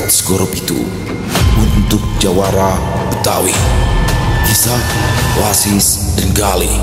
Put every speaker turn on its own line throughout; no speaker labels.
Segorop itu untuk Jawara Betawi. Kisah Wasis dan Gali.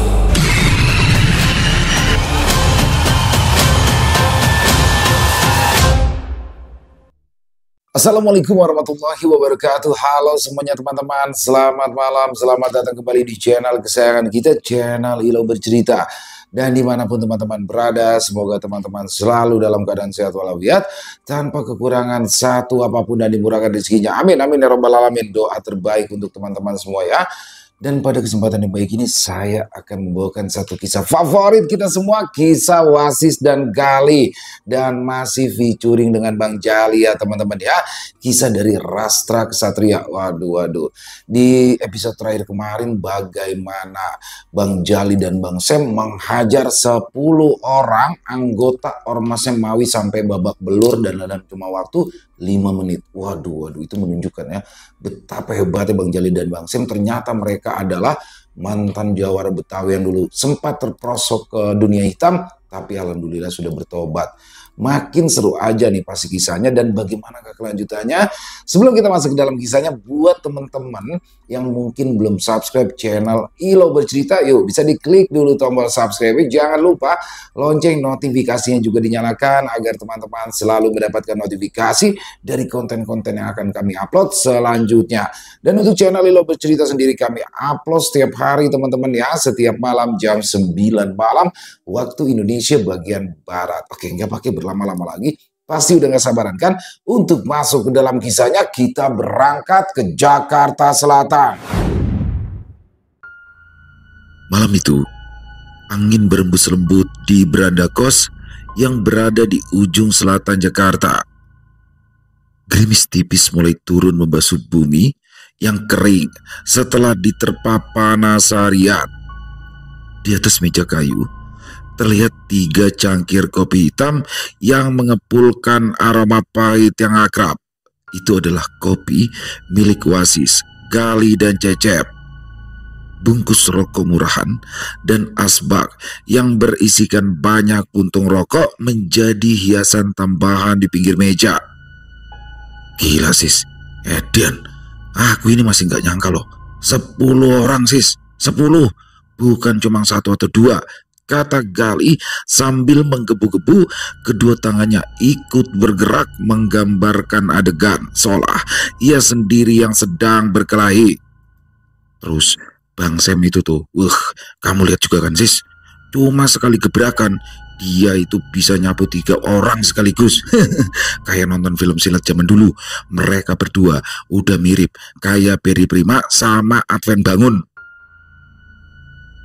Assalamualaikum warahmatullahi wabarakatuh. Halo semuanya teman-teman, selamat malam, selamat datang kembali di channel kesayangan kita, channel Ilo Bercerita. Dan dimanapun teman-teman berada, semoga teman-teman selalu dalam keadaan sehat walafiat, tanpa kekurangan satu apapun dan dimurahkan rezekinya. Amin, amin ya robbal alamin. Doa terbaik untuk teman-teman semua ya. Dan pada kesempatan yang baik ini saya akan membawakan satu kisah favorit kita semua, kisah Wasis dan Gali, dan masih featuring dengan Bang Jali ya teman-teman ya. Kisah dari Rastra Ksatria. Waduh. Di episode terakhir kemarin bagaimana Bang Jali dan Bang Sam menghajar 10 orang anggota Ormas Semawi sampai babak belur dan dalam cuma waktu 5 menit. Waduh, itu menunjukkan ya betapa hebatnya Bang Jali dan Bang Sam. Ternyata mereka adalah mantan Jawara Betawi yang dulu sempat terprosok ke dunia hitam, tapi alhamdulillah sudah bertobat. Makin seru aja nih pasti kisahnya dan bagaimana kelanjutannya. Sebelum kita masuk ke dalam kisahnya, buat teman-teman yang mungkin belum subscribe channel Ilo Bercerita, yuk bisa diklik dulu tombol subscribe. Jangan lupa lonceng notifikasinya juga dinyalakan agar teman-teman selalu mendapatkan notifikasi dari konten-konten yang akan kami upload selanjutnya. Dan untuk channel Ilo Bercerita sendiri kami upload setiap hari teman-teman ya, setiap malam jam 9 malam waktu Indonesia bagian Barat. Oke, nggak pakai berlama-lama lagi, pasti udah gak sabaran kan untuk masuk ke dalam kisahnya. Kita berangkat ke Jakarta Selatan.
Malam itu, angin berembus lembut di beranda kos yang berada di ujung selatan Jakarta. Gerimis tipis mulai turun membasuh bumi yang kering setelah diterpa panas harian. Di atas meja kayu terlihat 3 cangkir kopi hitam yang mengepulkan aroma pahit yang akrab. Itu adalah kopi milik Wasis, Gali, dan Cecep. Bungkus rokok murahan dan asbak yang berisikan banyak puntung rokok menjadi hiasan tambahan di pinggir meja. Gila sis, Edian, aku ini masih gak nyangka loh. 10 orang sis, 10, bukan cuma 1 atau 2. Kata Gali sambil menggebu-gebu, kedua tangannya ikut bergerak menggambarkan adegan seolah ia sendiri yang sedang berkelahi. Terus Bang Sam itu tuh, kamu lihat juga kan sis, cuma sekali gebrakan dia itu bisa nyapu 3 orang sekaligus. Kayak nonton film silat zaman dulu. Mereka berdua udah mirip kayak Berry Prima sama Advent Bangun.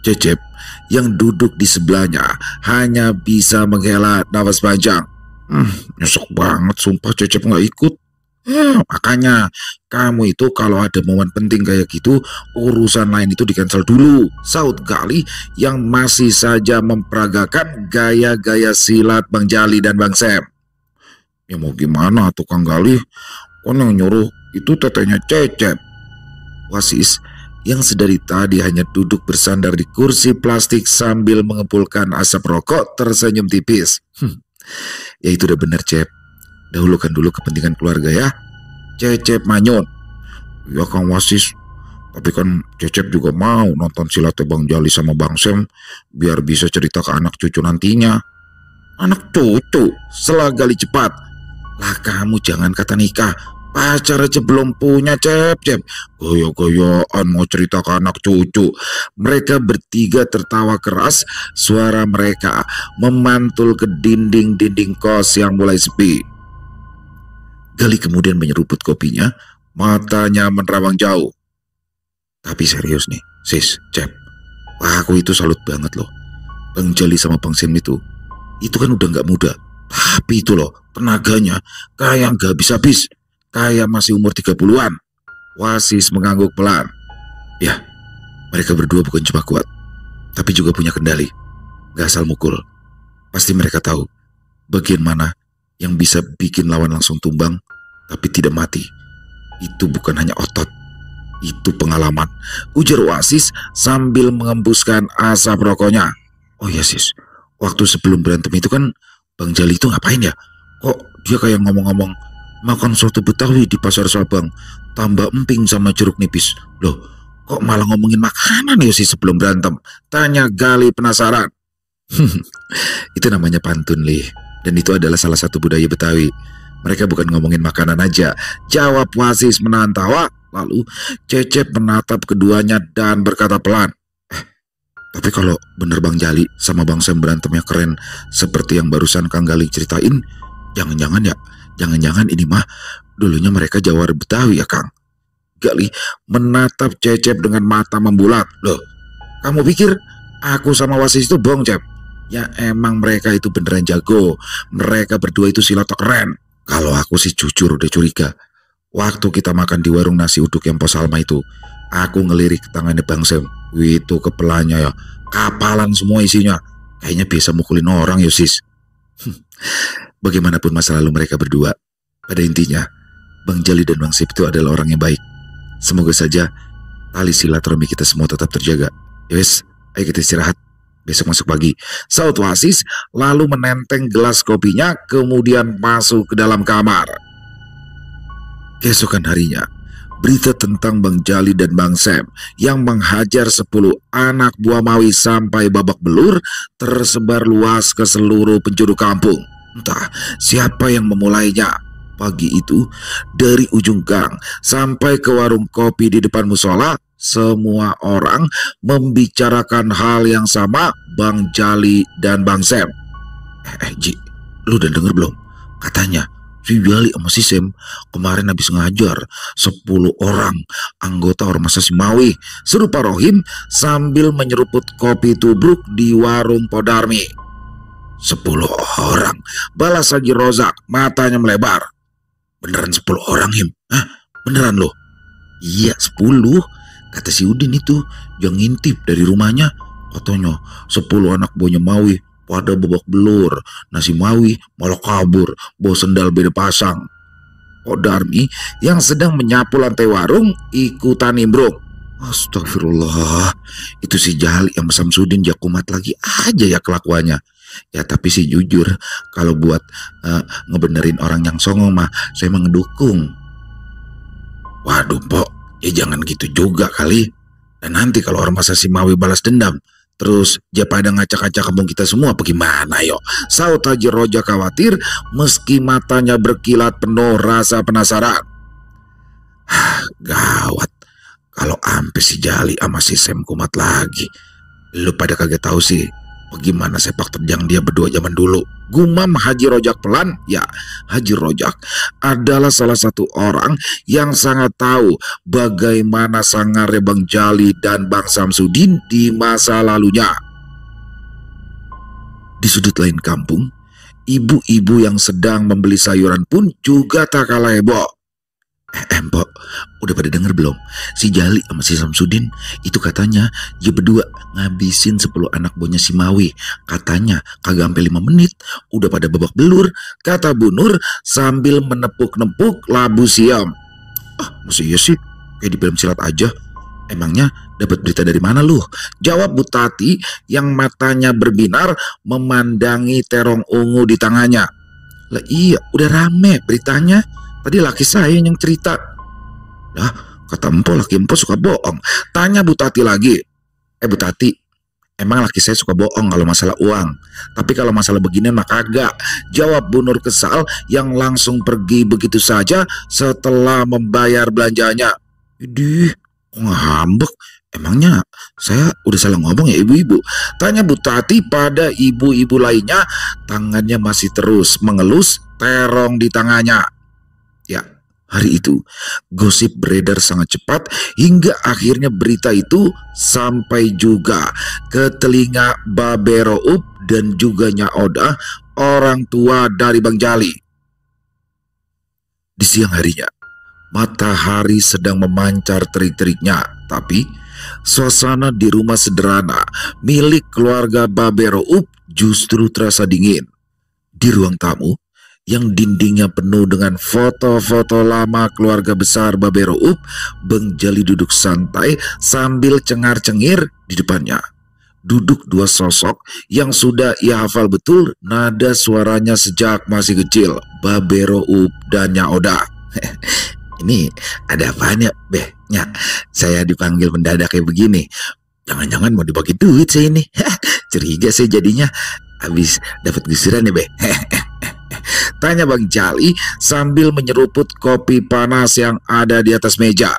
Cecep yang duduk di sebelahnya hanya bisa menghela nafas panjang. Nyesek banget sumpah Cecep nggak ikut. Makanya kamu itu kalau ada momen penting kayak gitu, urusan lain itu di-cancel dulu, saut Gali yang masih saja memperagakan gaya-gaya silat Bang Jali dan Bang Sam. Ya mau gimana tuh Kang Gali, kan yang nyuruh itu tetenya Cecep. Wasis yang sedari tadi hanya duduk bersandar di kursi plastik sambil mengepulkan asap rokok tersenyum tipis. Ya itu udah bener Cep, dahulukan dulu kepentingan keluarga ya. Cecep manyun. Ya Kang Wasis, tapi kan Cecep juga mau nonton silatnya Bang Jali sama Bang Sam biar bisa cerita ke anak cucu nantinya. Anak cucu? Sela Gali cepat. Lah kamu jangan kata nikah, pacar aja belum punya Cep. Goyo-goyoan mau cerita ke anak cucu. Mereka bertiga tertawa keras. Suara mereka memantul ke dinding-dinding kos yang mulai sepi. Gali kemudian menyeruput kopinya, matanya menerawang jauh. Tapi serius nih sis, Cep, aku itu salut banget loh. Bang Jali sama Bang Sam itu kan udah gak muda, tapi itu loh tenaganya kayak gak habis-habis, kayak masih umur 30-an. Wasis mengangguk pelan. Ya, mereka berdua bukan cuma kuat, tapi juga punya kendali. Gak asal mukul. Pasti mereka tahu bagian mana yang bisa bikin lawan langsung tumbang, tapi tidak mati. Itu bukan hanya otot, itu pengalaman, ujar Wasis sambil mengembuskan asap rokoknya. Oh ya sis, waktu sebelum berantem itu kan Bang Jali itu ngapain ya? Kok dia kayak ngomong-ngomong Makan soto Betawi di pasar Sabang, tambah emping sama jeruk nipis. Loh, kok malah ngomongin makanan ya sih sebelum berantem? Tanya Gali penasaran. Itu namanya pantun, Lih. Dan itu adalah salah satu budaya Betawi. Mereka bukan ngomongin makanan aja. Jawab Wasis menahan tawa. Lalu Cecep menatap keduanya dan berkata pelan. Tapi kalau bener Bang Jali sama Bang Sam berantemnya keren seperti yang barusan Kang Gali ceritain, jangan-jangan ini mah dulunya mereka jawara Betawi ya Kang. Gali menatap Cecep dengan mata membulat. Loh, kamu pikir aku sama Wasis itu bohong, Cep? Ya emang mereka itu beneran jago. Mereka berdua itu silat keren. Kalau aku sih jujur udah curiga. Waktu kita makan di warung nasi uduk yang Pos Salma itu, aku ngelirik tangannya Bang Sam. Itu kepelanya ya, kapalan semua isinya. Kayaknya bisa mukulin orang ya sis. Bagaimanapun masa lalu mereka berdua, pada intinya Bang Jali dan Bang Sip itu adalah orang yang baik. Semoga saja tali silaturahmi kita semua tetap terjaga. Yowes, ayo kita istirahat. Besok masuk pagi. Saut Wasis lalu menenteng gelas kopinya kemudian masuk ke dalam kamar. Keesokan harinya, berita tentang Bang Jali dan Bang Sam yang menghajar 10 anak buah Mawi sampai babak belur tersebar luas ke seluruh penjuru kampung. Entah siapa yang memulainya. Pagi itu, dari ujung gang sampai ke warung kopi di depan musola, semua orang membicarakan hal yang sama, Bang Jali dan Bang Sam. Ji, lu udah denger belum? Katanya si Jali sama si Sam kemarin habis ngajar 10 orang anggota Ormas Simawi, seru Pak Rohim sambil menyeruput kopi tubruk di warung Podarmi. 10 orang, balas Haji Rozak, matanya melebar. Beneran 10 orang, Him? Hah? Beneran loh? Iya 10, kata si Udin itu yang ngintip dari rumahnya. Katanya 10 anak buahnya Mawi pada babak belur. Nasi Mawi malah kabur, bawa sendal beda pasang. Podarmi yang sedang menyapu lantai warung ikutan nimbrung. Astagfirullah, itu si Jali sama Samsudin jakumat lagi aja ya kelakuannya. Ya tapi sih jujur, kalau buat ngebenerin orang yang songong mah saya ngedukung. Waduh Pok, ya jangan gitu juga kali. Dan nanti kalau Ormas Simawi balas dendam, terus dia pada ngacak-ngacak kampung kita semua, bagaimana yo? Saut Haji Roja khawatir meski matanya berkilat penuh rasa penasaran. Gawat, kalau ampe si Jali sama si Sam kumat lagi. Lu pada kagak tahu sih bagaimana sepak terjang dia berdua zaman dulu. Gumam Haji Rojak pelan. Ya, Haji Rojak adalah salah satu orang yang sangat tahu bagaimana sangarnya Bang Jali dan Bang Samsudin di masa lalunya. Di sudut lain kampung, ibu-ibu yang sedang membeli sayuran pun juga tak kalah heboh. Mbok, udah pada denger belum? Si Jali sama si Samsudin itu katanya dia berdua ngabisin 10 anak buahnya si Mawi. Katanya kagak sampai 5 menit udah pada babak belur, kata Bu Nur sambil menepuk-nepuk labu siam. Masa iya sih? Kayak di film silat aja. Emangnya dapat berita dari mana lu? Jawab Bu Tati yang matanya berbinar memandangi terong ungu di tangannya. Lah iya, udah rame beritanya. Tadi laki saya yang cerita. Lah, kata Empo laki Empo suka bohong. Tanya Bu Tati lagi. Bu Tati, emang laki saya suka bohong kalau masalah uang. Tapi kalau masalah beginian mah kagak. Jawab Bu Nur kesal yang langsung pergi begitu saja setelah membayar belanjanya. Idih, kok ngambek? Emangnya saya udah salah ngomong ya ibu-ibu? Tanya Bu Tati pada ibu-ibu lainnya. Tangannya masih terus mengelus terong di tangannya. Ya, hari itu gosip beredar sangat cepat hingga akhirnya berita itu sampai juga ke telinga Babe Roup dan juga Nya Oda, orang tua dari Bang Jali. Di siang harinya, matahari sedang memancar terik-teriknya, tapi suasana di rumah sederhana milik keluarga Babe Roup justru terasa dingin. Di ruang tamu yang dindingnya penuh dengan foto-foto lama keluarga besar Babe Roup, Bang Jali duduk santai sambil cengar-cengir di depannya. duduk dua sosok yang sudah ia hafal betul nada suaranya sejak masih kecil, Babe Roup dan Nya Oda. Ini ada apaan ya, Beh? Nya, saya dipanggil mendadak kayak begini. Jangan-jangan mau dibagi duit saya ini. Curiga saya jadinya. Habis dapat gusuran ya, Beh? Tanya Bang Jali sambil menyeruput kopi panas yang ada di atas meja.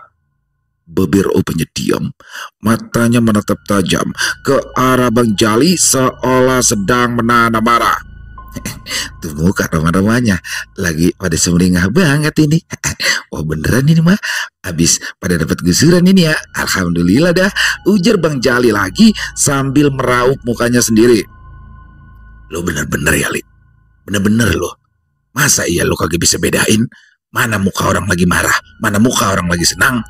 Babe Roup diam, matanya menatap tajam ke arah Bang Jali seolah sedang menahan amarah. Tuh muka ramah-ramahnya lagi pada sumringah banget ini. Wah beneran ini mah, habis pada dapat gusuran ini ya. Alhamdulillah dah, ujar Bang Jali lagi sambil meraup mukanya sendiri. Lo bener-bener ya, Li, bener-bener lo. Masa iya lo kagak bisa bedain mana muka orang lagi marah, mana muka orang lagi senang?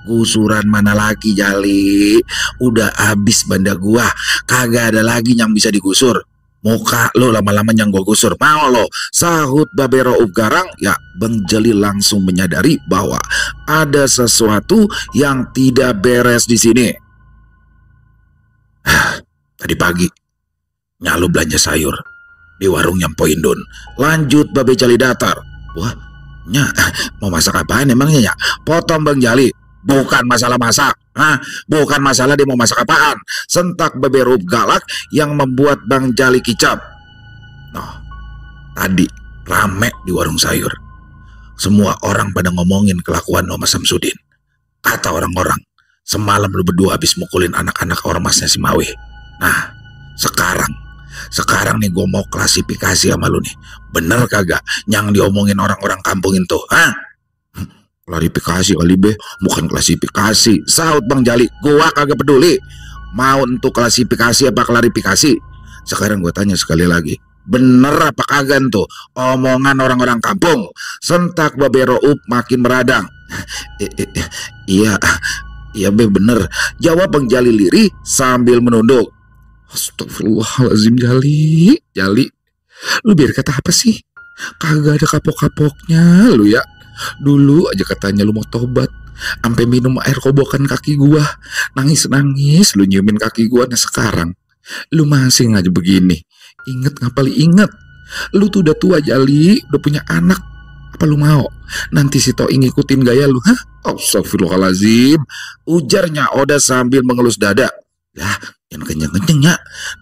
Gusuran mana lagi, Jali? Udah habis banda gua, kagak ada lagi yang bisa digusur. Muka lo lama-lama yang gua gusur, mau lo? Sahut Babe Roup garang. Ya, Bang Jali langsung menyadari bahwa ada sesuatu yang tidak beres di sini. Tadi pagi Nya lo belanja sayur di warung yang Poindun. Lanjut Babe Jali datar. Wah, Nya mau masak apaan emangnya, Nya? Potong Bang Jali. Bukan masalah masak, bukan masalah dia mau masak apaan. Sentak Babe Roup galak yang membuat Bang Jali kicap. Noh, tadi rame di warung sayur. Semua orang pada ngomongin kelakuan Oma Samsudin. Kata orang-orang, semalam lu berdua habis mukulin anak-anak ormasnya si Mawi. Nah, sekarang nih gue mau klasifikasi sama lu nih. Bener kagak yang diomongin orang-orang kampung itu, Klarifikasi kali, Be, bukan klasifikasi, sahut Bang Jali. Gua kagak peduli mau untuk klasifikasi apa klarifikasi. Sekarang gue tanya sekali lagi, bener apa kagak tuh omongan orang-orang kampung? Sentak Babe Roup makin meradang. Iya Be, bener, jawab Bang Jali lirih sambil menunduk. Astagfirullahaladzim, Jali, lu biar kata apa sih? Kagak ada kapok-kapoknya lu ya. Dulu aja katanya lu mau tobat, sampai minum air kobokan kaki gua, nangis-nangis lu nyiumin kaki gua. Nah sekarang lu masih aja begini. Ingat ngapali, inget lu tuh udah tua, Jali, udah punya anak. Apa lu mau nanti si Toing ngikutin gaya lu? Astagfirullahaladzim, ujarnya Oda sambil mengelus dada. Ya, yang kenceng-kenceng ya,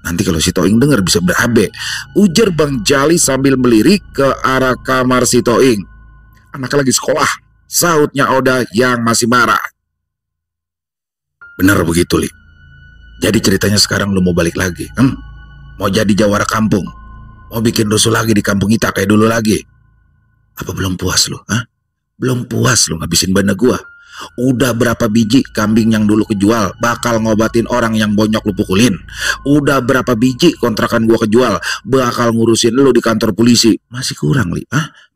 nanti kalau si Toing denger bisa berabe, ujar Bang Jali sambil melirik ke arah kamar si Toing. Anaknya lagi sekolah, sahutnya Oda yang masih marah. Bener begitu, Li. Jadi ceritanya sekarang lu mau balik lagi, Mau jadi jawara kampung, mau bikin rusuh lagi di kampung kita kayak dulu lagi. Apa belum puas lu, Belum puas lu ngabisin banda gua? Udah berapa biji kambing yang dulu kejual bakal ngobatin orang yang bonyok lu pukulin? Udah berapa biji kontrakan gua kejual bakal ngurusin lu di kantor polisi? Masih kurang, Li,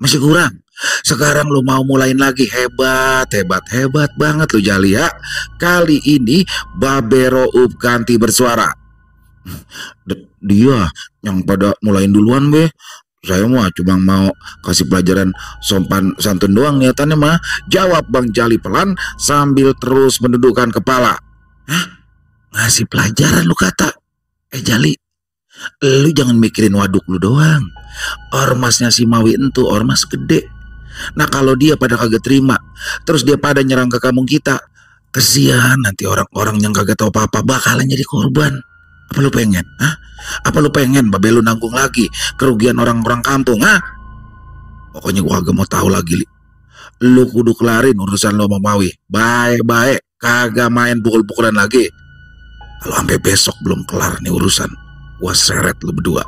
Masih kurang. Sekarang lu mau mulain lagi? Hebat banget lu, Jali ya. Kali ini Babe Roup ganti bersuara. Dia yang pada mulain duluan, Be. Saya mah cuma mau kasih pelajaran sopan santun doang niatannya mah, jawab Bang Jali pelan sambil terus mendudukkan kepala. Ngasih pelajaran lu kata? Jali, lu jangan mikirin waduk lu doang. Ormasnya si Mawi itu ormas gede. Nah kalau dia pada kagak terima, terus dia pada nyerang ke kampung kita, kesian nanti orang-orang yang kagak tahu apa-apa bakalan jadi korban. Apa lu pengen? Apa lu pengen Babe lu nanggung lagi kerugian orang-orang kampung? Pokoknya gua agak mau tahu lagi, Li. Lu kudu kelarin urusan lu sama Mawi. Baik-baik, kagak main pukul-pukulan lagi. Kalau sampai besok belum kelar nih urusan, gua seret lu berdua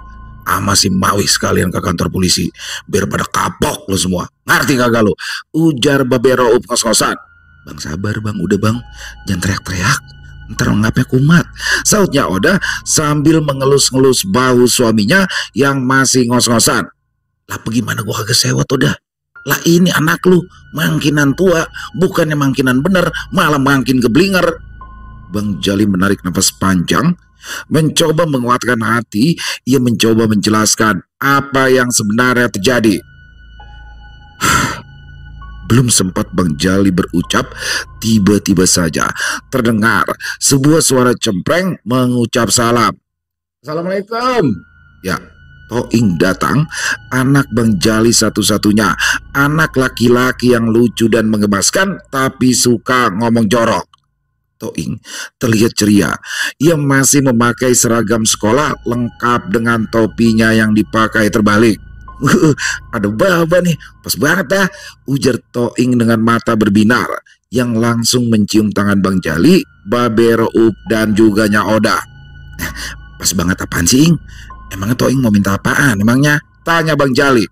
sama si Mawi sekalian ke kantor polisi biar pada kapok lu semua. Ngerti kagak lu? Ujar Babe Roup ngos-ngosan. Bang sabar Bang, udah Bang, jangan teriak-teriak, ntar ngapnya kumat, sahutnya Oda sambil mengelus-ngelus bahu suaminya yang masih ngos-ngosan. Lah bagaimana gua kagak sewot, Oda? Lah ini anak lu mangkinan tua, bukannya mangkinan bener, malah mangkin geblinger. Bang Jali menarik nafas panjang, mencoba menguatkan hati. Ia mencoba menjelaskan apa yang sebenarnya terjadi. Belum sempat Bang Jali berucap, tiba-tiba saja terdengar sebuah suara cempreng mengucap salam.
Assalamualaikum.
Ya, Toing datang, anak Bang Jali satu-satunya, anak laki-laki yang lucu dan mengemaskan tapi suka ngomong jorok. Toing terlihat ceria. Ia masih memakai seragam sekolah lengkap dengan topinya yang dipakai terbalik. Ada baba nih, pas banget dah, ujar Toing dengan mata berbinar, yang langsung mencium tangan Bang Jali, Babe Raup, dan juga Nya Oda. Pas banget apaan sih, Ing? Emangnya Toing mau minta apaan emangnya? Tanya Bang Jali.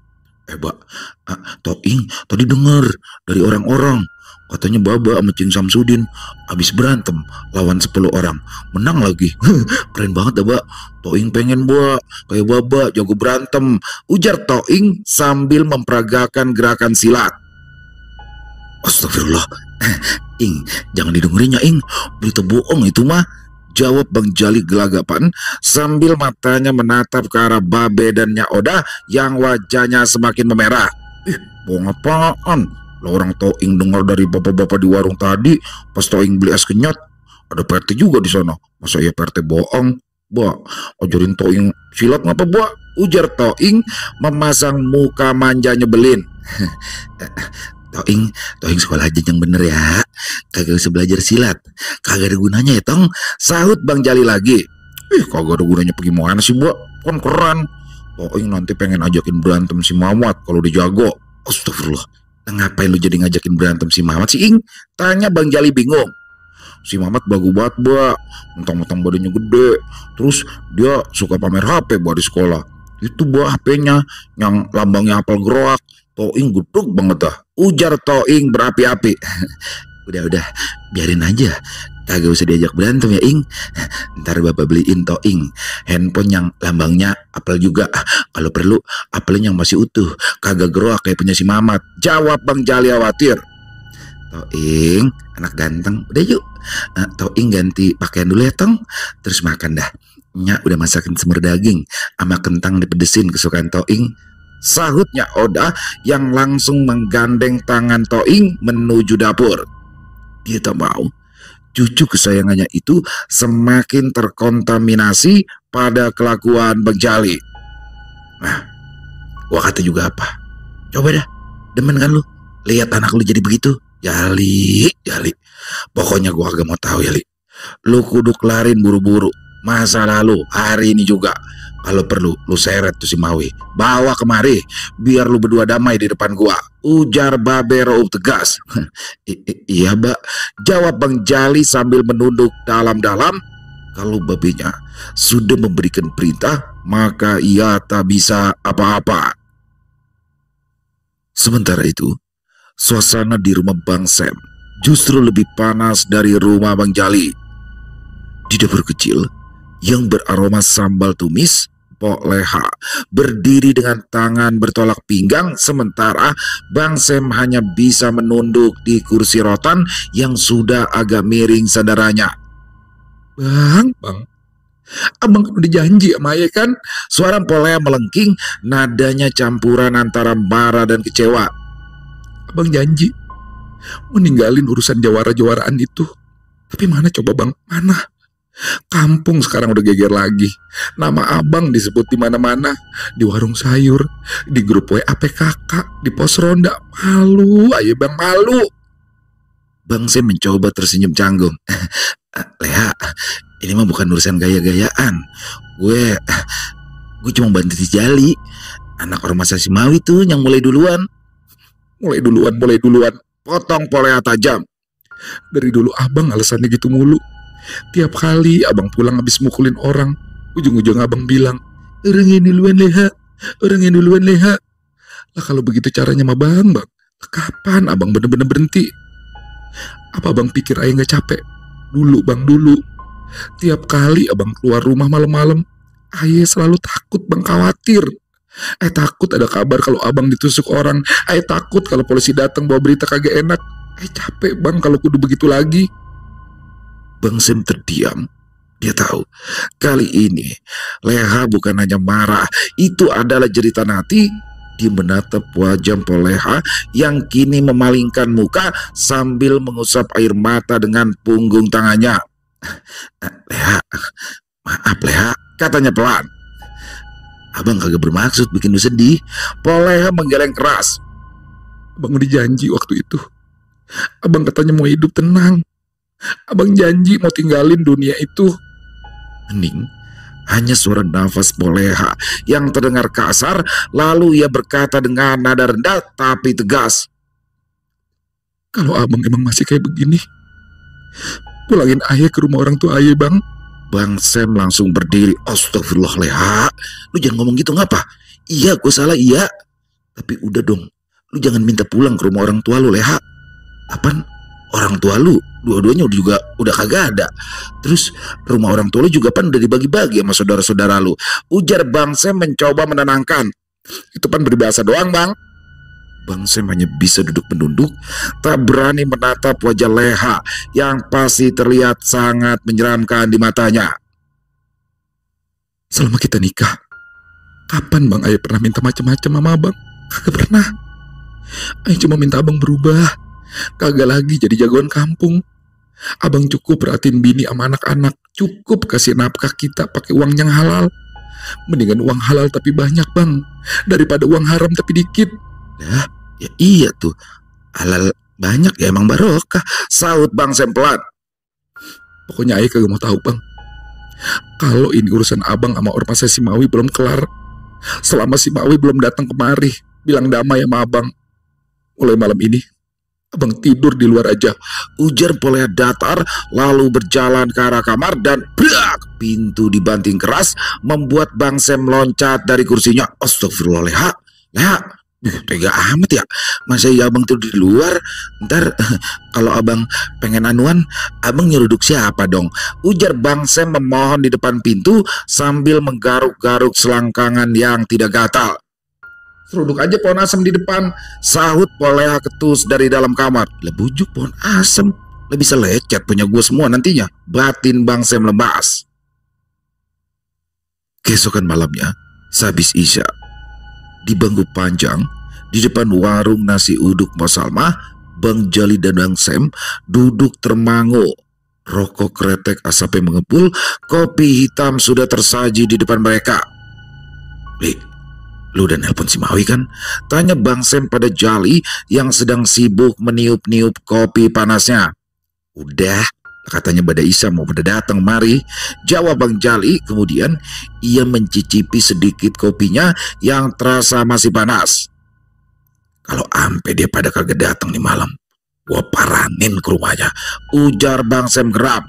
Toing tadi denger dari orang-orang, katanya Baba sama Cing Samsudin habis berantem lawan 10 orang, menang lagi. Keren banget dah, Ba. Toing pengen, Ba, kayak Baba jago berantem, ujar Toing sambil memperagakan gerakan silat. Astagfirullah. Ing, jangan didengerin ya, Ing. Berita bohong itu mah, jawab Bang Jali gelagapan sambil matanya menatap ke arah Babe dan Nya Oda yang wajahnya semakin memerah. Bohong apaan? Lah orang Toing dengar dari bapak-bapak di warung tadi pas Toing beli es kenyot, ada PRT juga di sana. Masa ya PRT bohong? Ba, ajarin Toing silat ngapa, Ba? Ujar Toing memasang muka manja nyebelin. Toing sekolah aja yang bener ya, kagak usah belajar silat, kagak ada gunanya ya, Tong, sahut Bang Jali lagi. Kagak ada gunanya gimana sih, Ba? Kan keren. Toing nanti pengen ajakin berantem si Mamat kalau dia jago. Astagfirullah. Ngapain lu jadi ngajakin berantem si Mamat sih, Ing? Tanya Bang Jali bingung. Si Mamat bagus banget, Ba, mentang-mentang badannya gede, terus dia suka pamer HP, Ba, di sekolah. Itu, Ba, HP-nya yang lambangnya apel geroak. Toing gudeg banget dah, ujar Toing berapi-api. Udah, biarin aja, kagak usah diajak berantem ya, Ing. Ntar Bapak beliin Toing handphone yang lambangnya apel juga. Kalau perlu apelnya yang masih utuh, kagak geroak kayak punya si Mamat, jawab Bang Jali khawatir. Toing, anak ganteng, udah yuk, Toing ganti pakaian dulu ya, Tong, terus makan dah. Nya udah masakin semur daging sama kentang dipedesin kesukaan Toing, sahutnya Oda yang langsung menggandeng tangan Toing menuju dapur. Dia tak mau cucu kesayangannya itu semakin terkontaminasi pada kelakuan Bang Jali. Nah, gua kata juga apa? Coba dah, demen kan lu lihat anak lu jadi begitu? Jali, pokoknya gua agak mau tahu ya, Li. Lu kudu kelarin buru-buru masa lalu hari ini juga. Kalau perlu lu seret tuh si Mawi, bawa kemari biar lu berdua damai di depan gua, ujar Babe Raup tegas. Iya, Mbak, jawab Bang Jali sambil menunduk dalam-dalam. Kalau babenya sudah memberikan perintah, maka ia tak bisa apa-apa. Sementara itu, suasana di rumah Bang Sam justru lebih panas dari rumah Bang Jali. Di dapur kecil yang beraroma sambal tumis, Pok Leha berdiri dengan tangan bertolak pinggang, sementara Bang Sam hanya bisa menunduk di kursi rotan yang sudah agak miring sandarannya. Bang, abang kan udah janji sama ayah kan? Suara Pok Leha melengking, nadanya campuran antara marah dan kecewa. Abang janji mau ninggalin urusan jawara-jawaraan itu. Tapi mana coba, Bang? Mana? Kampung sekarang udah geger lagi. Nama abang disebut di mana-mana, di warung sayur, di grup WA PKK, di pos ronda. Malu, ayo Bang, malu. Bang Sam mencoba tersenyum canggung. Leha, ini mah bukan urusan gaya-gayaan. Gue cuma bantu si Jali, anak ormas si Mawi tuh yang mulai duluan. Mulai duluan. Potong Polea tajam. Dari dulu abang alasannya gitu mulu. Tiap kali abang pulang habis mukulin orang, ujung-ujung abang bilang, orang yang duluan Leha. Lah kalau begitu caranya sama Bang, kapan abang bener-bener berhenti? Apa abang pikir ayah gak capek? Dulu, Bang, dulu. Tiap kali abang keluar rumah malam-malam, ayah selalu takut, Bang, khawatir. Ayah takut ada kabar kalau abang ditusuk orang. Ayah takut kalau polisi datang bawa berita kagak enak. Ayah capek, Bang, kalau kudu begitu lagi. Bang Sam terdiam. Dia tahu kali ini Leha bukan hanya marah, itu adalah jeritan hati Dia menatap wajah Poleha yang kini memalingkan muka sambil mengusap air mata dengan punggung tangannya. "Leha, maaf Leha," katanya pelan. "Abang kagak bermaksud bikin lu sedih." Poleha menggeleng keras. "Abang udah janji waktu itu. Abang katanya mau hidup tenang. Abang janji mau tinggalin dunia itu." Hening. Hanya suara nafas Poleha yang terdengar kasar, lalu ia berkata dengan nada rendah tapi tegas. "Kalau abang emang masih kayak begini, pulangin ayah ke rumah orang tua ayah, Bang." Bang Sam langsung berdiri. "Astagfirullah Leha, lu jangan ngomong gitu ngapa? Iya gue salah iya, tapi udah dong, lu jangan minta pulang ke rumah orang tua lu Leha. Apaan? Orang tua lu dua-duanya udah kagak ada. Terus rumah orang tua lu juga pan udah dibagi-bagi sama saudara-saudara lu," ujar Bang Sam mencoba menenangkan. "Itu pan berbahasa doang Bang." Bang Sam hanya bisa duduk menunduk, tak berani menatap wajah Leha yang pasti terlihat sangat menyeramkan di matanya. "Selama kita nikah, kapan Bang Ayah pernah minta macam-macam sama Abang? Kagak pernah. Ayah cuma minta Abang berubah, kagak lagi jadi jagoan kampung. Abang cukup perhatiin bini sama anak-anak, cukup kasih nafkah kita pakai uang yang halal. Mendingan uang halal tapi banyak Bang, daripada uang haram tapi dikit." Ya iya tuh, halal banyak ya emang barokah," sahut Bang Sam pelan. "Pokoknya ayah kagak mau tahu Bang. Kalau ini urusan abang sama ormasnya si Mawi belum kelar, selama si Mawi belum datang kemari bilang damai sama abang, mulai malam ini abang tidur di luar aja," ujar Poleha datar, lalu berjalan ke arah kamar dan brak, pintu dibanting keras membuat Bang Sam loncat dari kursinya. "Astagfirullah Leha, Leha, tega amat ya, masa ya abang tidur di luar? Ntar kalau abang pengen anuan, abang nyeruduk siapa dong?" ujar Bang Sam memohon di depan pintu sambil menggaruk-garuk selangkangan yang tidak gatal. "Seruduk aja pohon asem di depan," sahut Poleha ketus dari dalam kamar. "Lah bujuk pohon asem, lebih bisa lecet punya gue semua nantinya," batin Bang Sam lemas. Keesokan malamnya, sehabis isya, di bangku panjang di depan warung nasi uduk Mbak Salma, Bang Jali dan Bang Sam duduk termangu. Rokok kretek asapnya mengepul, kopi hitam sudah tersaji di depan mereka. "Li, lu udah nelpon si Mawi kan?" tanya Bang Sam pada Jali yang sedang sibuk meniup-niup kopi panasnya. "Udah, katanya pada Isa mau pada datang mari," jawab Bang Jali. Kemudian ia mencicipi sedikit kopinya yang terasa masih panas. "Kalau ampe dia pada kagak datang nih malam, gua paranin ke rumahnya," ujar Bang Sam geram.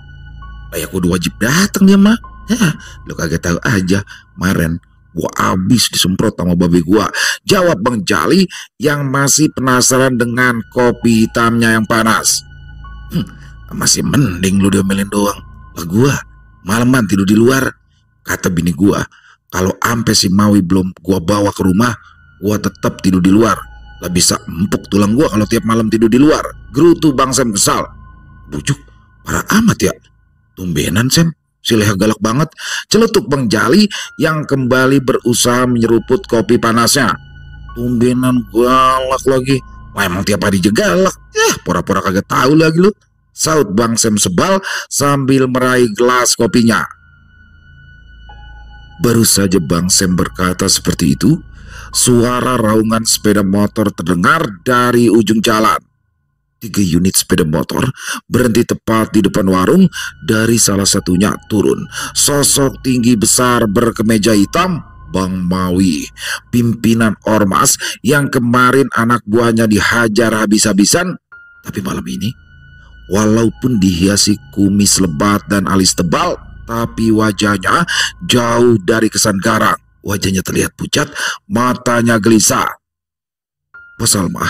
"Ya kudu wajib datang dia mah. Ya, lu kagak tahu aja, kemarin gua abis disemprot sama babe gua," jawab Bang Jali yang masih penasaran dengan kopi hitamnya yang panas. "Masih mending lu diomelin doang. Lah gua malaman tidur di luar. Kata bini gua, kalau ampe si Mawi belum gua bawa ke rumah, gua tetap tidur di luar. Lah bisa empuk tulang gua kalau tiap malam tidur di luar," gerutu Bang Sam kesal. "Bujuk, parah amat ya. Tumbenan Sam, si Leha galak banget," celetuk Bang Jali yang kembali berusaha menyeruput kopi panasnya. "Tumbenan galak lagi. Wah, emang tiap hari juga galak. Pura-pura kagak tahu lagi lu," sahut Bang Sam sebal sambil meraih gelas kopinya. Baru saja Bang Sam berkata seperti itu, suara raungan sepeda motor terdengar dari ujung jalan. 3 unit sepeda motor berhenti tepat di depan warung. Dari salah satunya turun sosok tinggi besar berkemeja hitam, Bang Mawi, pimpinan ormas yang kemarin anak buahnya dihajar habis-habisan. Tapi malam ini, walaupun dihiasi kumis lebat dan alis tebal, tapi wajahnya jauh dari kesan garang. Wajahnya terlihat pucat, matanya gelisah. Bos Salma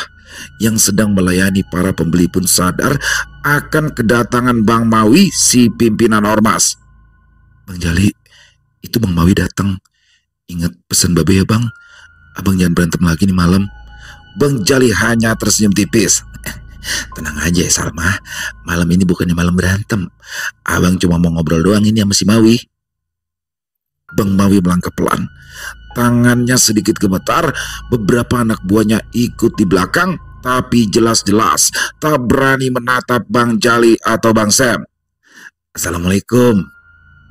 yang sedang melayani para pembeli pun sadar akan kedatangan Bang Mawi, si pimpinan ormas. "Bang Jali, itu Bang Mawi datang. Ingat pesan babe ya Bang, abang jangan berantem lagi nih malam." Bang Jali hanya tersenyum tipis. "Tenang aja ya Salma, malam ini bukannya malam berantem. Abang cuma mau ngobrol doang ini sama si Mawi." Bang Mawi melangkah pelan, Tangannya sedikit gemetar, beberapa anak buahnya ikut di belakang, tapi jelas-jelas tak berani menatap Bang Jali atau Bang Sam. Assalamualaikum,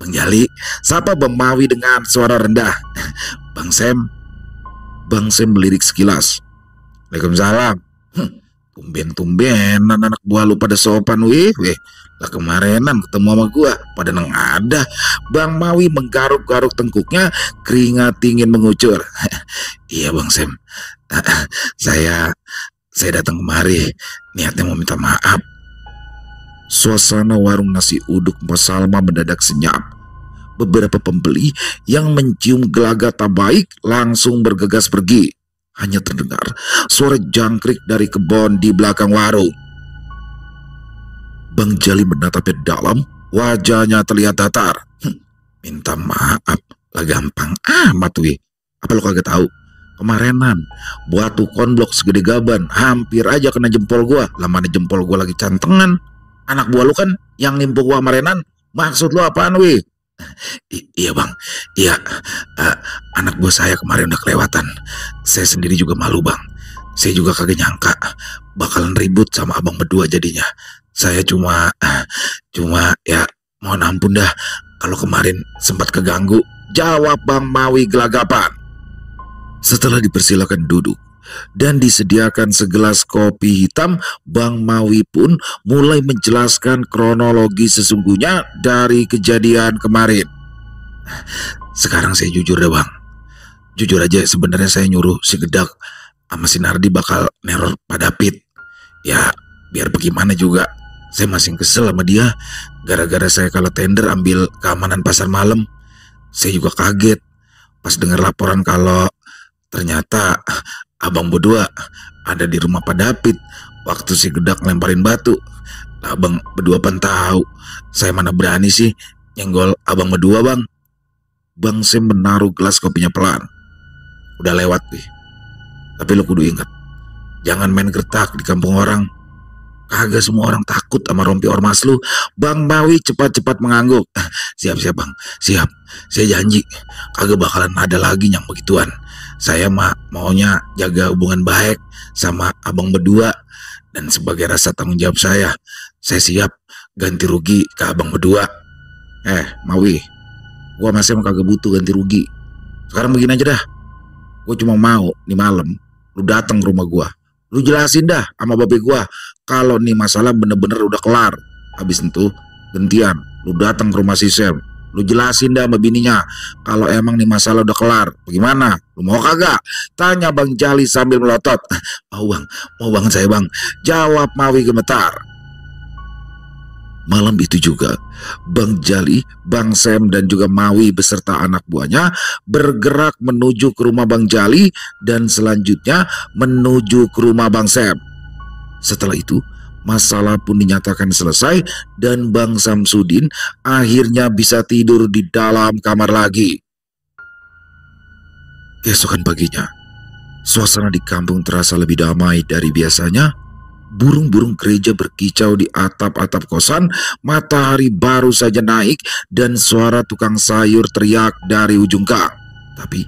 Bang Jali, sapa Bang Mawi dengan suara rendah. Bang Sam melirik sekilas. Waalaikumsalam. Tumben-tumbenan anak buah lu pada sopan, weh. Lah kemarinan ketemu sama gua pada ada. Bang Mawi menggaruk-garuk tengkuknya, keringat dingin mengucur. Iya Bang Sam, saya datang kemari niatnya mau minta maaf. Suasana warung nasi uduk Mbak Salma mendadak senyap. Beberapa pembeli yang mencium gelagat tak baik langsung bergegas pergi. Hanya terdengar suara jangkrik dari kebun di belakang warung. Bang Jali menatapnya dalam, wajahnya terlihat datar. Minta maaf lah gampang amat weh. Apa lo kagak tahu? Kemarinan batu konblok segede gaban hampir aja kena jempol gua. Lah mana jempol gua lagi cantengan. Anak buah lu kan yang nimpuk gua kemarinan. Maksud lu apaan weh? Iya bang, iya, anak buah saya kemarin udah kelewatan. Saya sendiri juga malu bang. Saya juga kagak nyangka bakalan ribut sama abang berdua jadinya. Saya cuma ya mohon ampun dah kalau kemarin sempat keganggu, jawab Bang Mawi gelagapan. Setelah dipersilakan duduk dan disediakan segelas kopi hitam, Bang Mawi pun mulai menjelaskan kronologi sesungguhnya dari kejadian kemarin. Sekarang saya jujur deh bang, jujur aja sebenarnya saya nyuruh si Gedak sama si Nardi bakal neror Pak David. Ya biar bagaimana juga saya masih kesel sama dia gara-gara saya kalah tender ambil keamanan pasar malam. Saya juga kaget pas dengar laporan kalau ternyata abang berdua ada di rumah Pak David waktu si Gedak ngelemparin batu. Nah, abang berdua pan tahu saya mana berani sih nyenggol abang berdua bang. Bang Sam menaruh gelas kopinya pelan. Udah lewat nih, tapi lo kudu ingat, jangan main gertak di kampung orang. Kagak semua orang takut sama rompi ormas lu. Bang Mawi cepat-cepat mengangguk. Siap bang, siap. Saya janji kagak bakalan ada lagi yang begituan. Saya maunya jaga hubungan baik sama abang berdua. Dan sebagai rasa tanggung jawab saya siap ganti rugi ke abang berdua. Mawi, gua masih kagak butuh ganti rugi. Sekarang begini aja dah, gua cuma mau nih malam lu datang ke rumah gua. Lu jelasin dah sama babe gua kalau nih masalah bener-bener udah kelar. Habis itu gantian lu datang ke rumah si Sam. Lu jelasin dah sama bininya kalau emang nih masalah udah kelar. Bagaimana? Lu mau kagak? Tanya Bang Jali sambil melotot. Mau banget saya bang, jawab Mawi gemetar. Malam itu juga Bang Jali, Bang Sam dan juga Mawi beserta anak buahnya bergerak menuju ke rumah Bang Jali dan selanjutnya menuju ke rumah Bang Sam. Setelah itu masalah pun dinyatakan selesai dan Bang Samsudin akhirnya bisa tidur di dalam kamar lagi. Keesokan paginya, suasana di kampung terasa lebih damai dari biasanya. Burung-burung gereja berkicau di atap-atap kosan, matahari baru saja naik dan suara tukang sayur teriak dari ujung gang. Tapi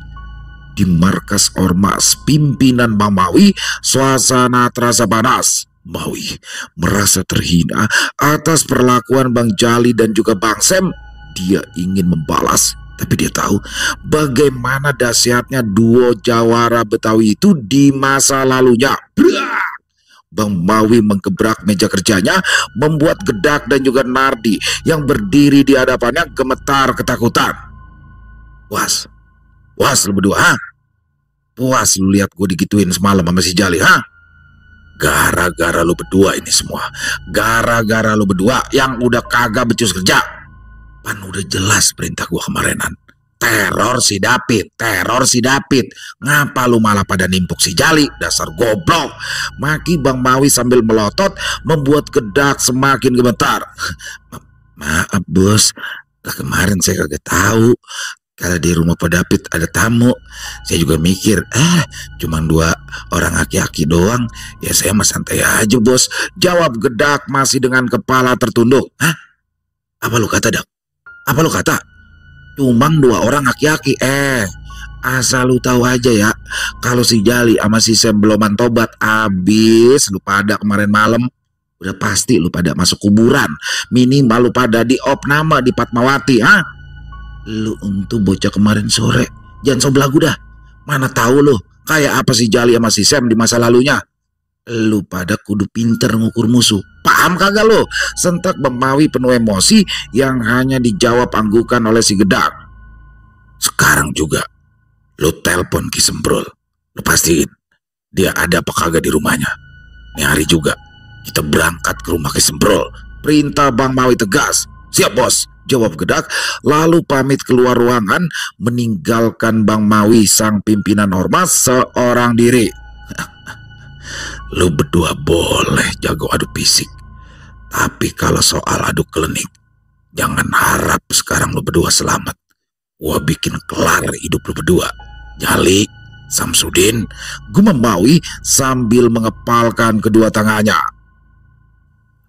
di markas ormas pimpinan Bang Mawi, suasana terasa panas. Mawi merasa terhina atas perlakuan Bang Jali dan juga Bang Sam. Dia ingin membalas, tapi dia tahu bagaimana dahsyatnya duo jawara Betawi itu di masa lalunya. Bang Mawi menggebrak meja kerjanya, membuat Gedak dan juga Nardi yang berdiri di hadapannya gemetar ketakutan. Puas lu berdua, ha? Puas lu lihat gue digituin semalam sama si Jali, ha? Gara-gara lu berdua ini semua. Gara-gara lu berdua yang udah kagak becus kerja. Pan udah jelas perintah gue kemarinan. Teror si David. Ngapa lu malah pada nimpuk si Jali? Dasar goblok. Maki Bang Mawi sambil melotot, membuat Gedak semakin gemetar. Maaf bos, kemarin saya kagak tahu kalau di rumah Pak David ada tamu. Saya juga mikir, cuma 2 orang aki-aki doang. Ya saya mah santai aja bos, jawab Gedak masih dengan kepala tertunduk. Hah? Apa lu kata Dak? Apa lu kata? Cuma 2 orang aki-aki. Asal lu tahu aja ya, kalau si Jali sama si Sam beloman tobat abis lu pada kemarin malam, udah pasti lu pada masuk kuburan. Minimal lu pada diopname di Fatmawati, ha? Lu untuk bocah kemarin sore, jangan so belagu dah. Mana tahu lu, kayak apa si Jali sama si Sam di masa lalunya. Lu pada kudu pinter ngukur musuh. Paham kagak lu? Sentak Bang Mawi penuh emosi yang hanya dijawab anggukan oleh si Gedak. Sekarang juga lu telpon Ki Sembrol. Lu pastiin dia ada apa kagak di rumahnya. Nih hari juga kita berangkat ke rumah Ki Sembrol. Perintah Bang Mawi tegas. Siap bos, jawab Gedak, lalu pamit keluar ruangan meninggalkan Bang Mawi sang pimpinan ormas seorang diri. Lu berdua boleh jago adu fisik, tapi kalau soal adu klinik, jangan harap sekarang lu berdua selamat. Gua bikin kelar hidup lu berdua. Jali, Samsudin, gumam Mawi sambil mengepalkan kedua tangannya.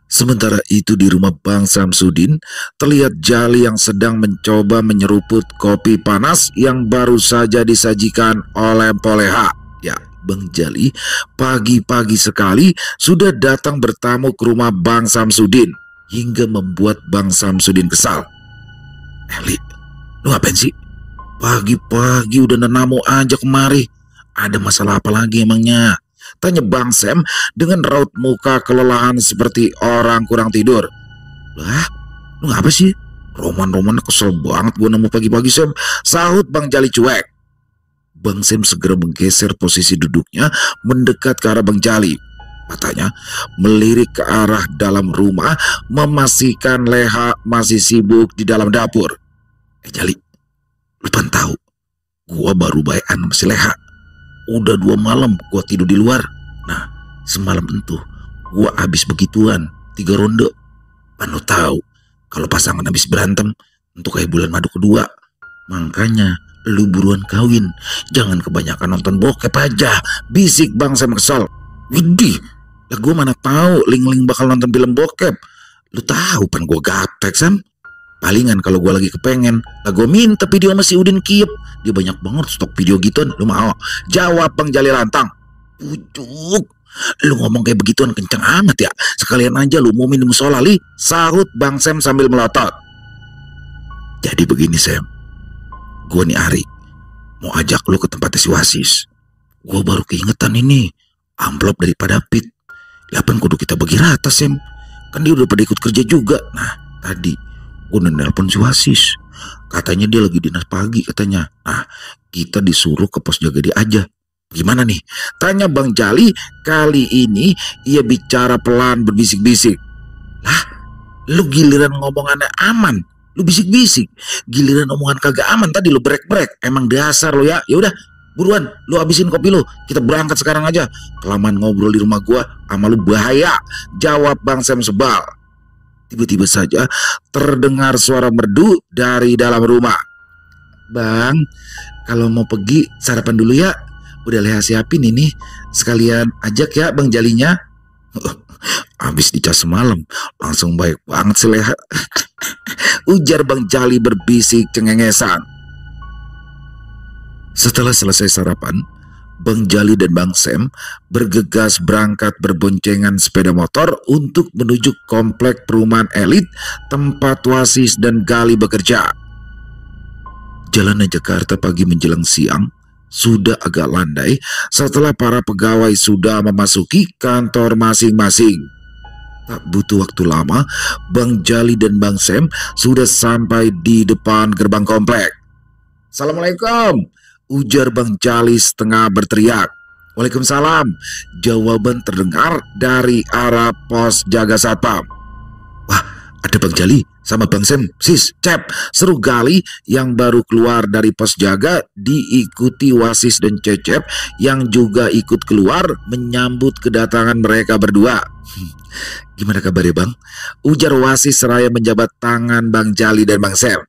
Sementara itu di rumah Bang Samsudin, terlihat Jali yang sedang mencoba menyeruput kopi panas yang baru saja disajikan oleh Poleha. Ya, Bang Jali pagi-pagi sekali sudah datang bertamu ke rumah Bang Samsudin hingga membuat Bang Samsudin kesal. Li, lu ngapain sih? Pagi-pagi udah nenamu aja kemari. Ada masalah apa lagi emangnya? Tanya Bang Sam dengan raut muka kelelahan seperti orang kurang tidur. Lah, lu ngapa sih? Roman kesel banget gue nemu pagi-pagi Sam. Sahut Bang Jali cuek. Bang Sam segera menggeser posisi duduknya mendekat ke arah Bang Jali. Matanya melirik ke arah dalam rumah memastikan Leha masih sibuk di dalam dapur. Jali, lu kan tahu gua baru bayan sama si Leha. Udah 2 malam gua tidur di luar. Nah, semalam itu gua habis begituan 3 ronde. Pan lu tahu kalau pasangan habis berantem untuk kayak bulan madu kedua. Makanya lu buruan kawin, jangan kebanyakan nonton bokep aja. Bisik Bang Sam kesal. Widih, lah gua mana tahu Ling bakal nonton film bokep. Lu tahu pan gua gaptek Sam. Palingan kalau gue lagi kepengen, lah gue minta video sama si Udin Kiep. Dia banyak banget stok video gituan. Lu mau? Jawab Bang Jali lantang. Pucuk, lu ngomong kayak begituan kenceng amat ya. Sekalian aja lu mau minum musola li. Sahut Bang Sam sambil melotot. Jadi begini Sam, gue nih Ari mau ajak lu ke tempatnya si Wasis. Gue baru keingetan ini amplop dari Pak David. Lapan kudu kita bagi rata Sam. Kan dia udah pada ikut kerja juga. Nah tadi gue nelpon si Wasis, katanya dia lagi dinas pagi katanya. Nah kita disuruh ke pos jaga dia aja. Gimana nih? Tanya Bang Jali. Kali ini ia bicara pelan berbisik-bisik. Lah, lu giliran ngomongannya aman, lu bisik-bisik. Giliran omongan kagak aman tadi lu brek-brek. Emang dasar lu ya. Ya udah, buruan lu habisin kopi lu. Kita berangkat sekarang aja. Kelamaan ngobrol di rumah gua sama lu bahaya. Jawab Bang Sam sebal. Tiba-tiba saja terdengar suara merdu dari dalam rumah. Bang, kalau mau pergi sarapan dulu ya. Udah Leha siapin ini. Sekalian ajak ya Bang Jalinya. Habis dicas semalam langsung baik banget si Leha. Ujar Bang Jali berbisik cengengesan. Setelah selesai sarapan, Bang Jali dan Bang Sam bergegas berangkat berboncengan sepeda motor untuk menuju komplek perumahan elit tempat Wasis dan Gali bekerja. Jalanan Jakarta pagi menjelang siang sudah agak landai setelah para pegawai sudah memasuki kantor masing-masing. Tak butuh waktu lama, Bang Jali dan Bang Sam sudah sampai di depan gerbang komplek. Assalamualaikum, ujar Bang Jali setengah berteriak. Waalaikumsalam, jawaban terdengar dari arah pos jaga satpam. Wah, ada Bang Jali sama Bang Sam, sis, cep, seru Gali yang baru keluar dari pos jaga diikuti Wasis dan Cecep yang juga ikut keluar menyambut kedatangan mereka berdua. Gimana kabarnya Bang? Ujar Wasis seraya menjabat tangan Bang Jali dan Bang Sam.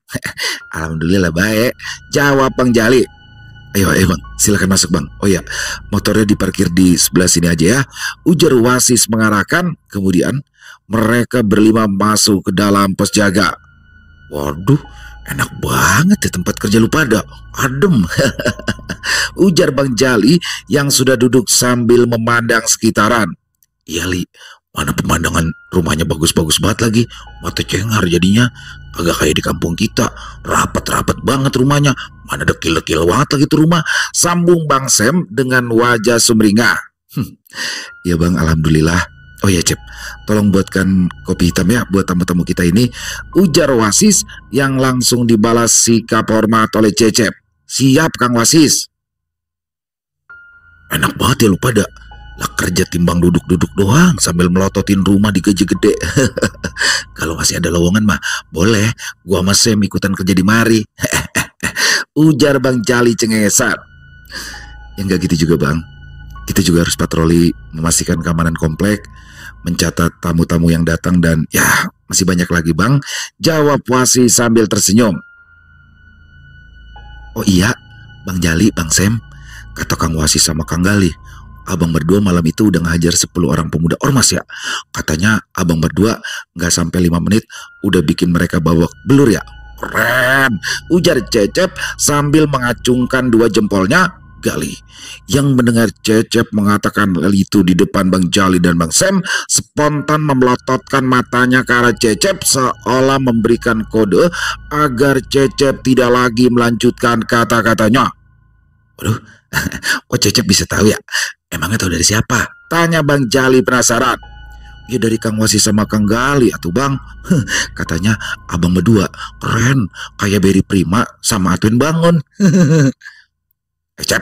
Alhamdulillah baik, jawab Bang Jali. Ayo Bang, silakan masuk Bang. Oh ya, motornya diparkir di sebelah sini aja ya. Ujar Wasis mengarahkan. Kemudian mereka berlima masuk ke dalam pos jaga. Waduh, Enak banget ya tempat kerja lu pada, adem. Ujar Bang Jali yang sudah duduk sambil memandang sekitaran. Iya Li, mana pemandangan rumahnya bagus-bagus banget lagi. Mata cengar jadinya. Agak kayak di kampung kita. Rapat-rapat banget rumahnya. Mana dekil-dekil banget lagi tuh rumah. Sambung Bang Sam dengan wajah sumringah. Ya Bang, alhamdulillah. Oh ya Cep, tolong buatkan kopi hitam ya buat tamu-tamu kita ini. Ujar Wasis yang langsung dibalas sikap hormat oleh Cecep. Siap Kang Wasis. Enak banget ya lu pada. Lah kerja timbang duduk-duduk doang sambil melototin rumah di gaji gede. Kalau masih ada lowongan mah boleh, gua sama Sam ikutan kerja di mari. Ujar Bang Jali cengengesan. Ya enggak gitu juga Bang. Kita juga harus patroli memastikan keamanan komplek, mencatat tamu-tamu yang datang dan ya masih banyak lagi Bang. Jawab Wasis sambil tersenyum. Oh iya Bang Jali, Bang Sam, kata Kang Wasis sama Kang Gali, abang berdua malam itu udah ngajar 10 orang pemuda ormas ya. Katanya abang berdua gak sampai 5 menit udah bikin mereka babak belur ya. Keren, ujar Cecep sambil mengacungkan 2 jempolnya. Gali yang mendengar Cecep mengatakan hal itu di depan Bang Jali dan Bang Sam spontan memelototkan matanya ke arah Cecep seolah memberikan kode agar Cecep tidak lagi melanjutkan kata-katanya. Waduh, kok Cecep bisa tahu ya? Emangnya tahu dari siapa? Tanya Bang Jali penasaran. Ya dari Kang Wasis sama Kang Gali atuh Bang. Katanya abang berdua keren kayak Berry Prima sama Atwin Bangun. Cep,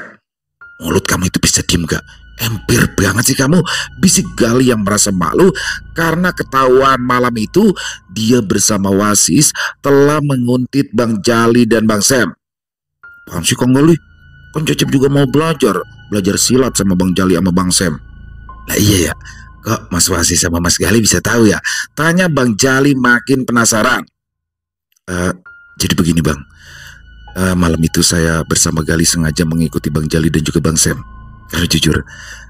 mulut kamu itu bisa diem gak? Empir banget sih kamu, bisik Gali yang merasa malu karena ketahuan malam itu dia bersama Wasis telah menguntit Bang Jali dan Bang Sam. Paham sih Kang Gali? Kan Cecep juga mau belajar silat sama Bang Jali sama Bang Sam. Lah iya ya, kok Mas Wasis sama Mas Gali bisa tahu ya? Tanya Bang Jali makin penasaran. Jadi begini Bang. Malam itu saya bersama Gali sengaja mengikuti Bang Jali dan juga Bang Sam. Karena jujur,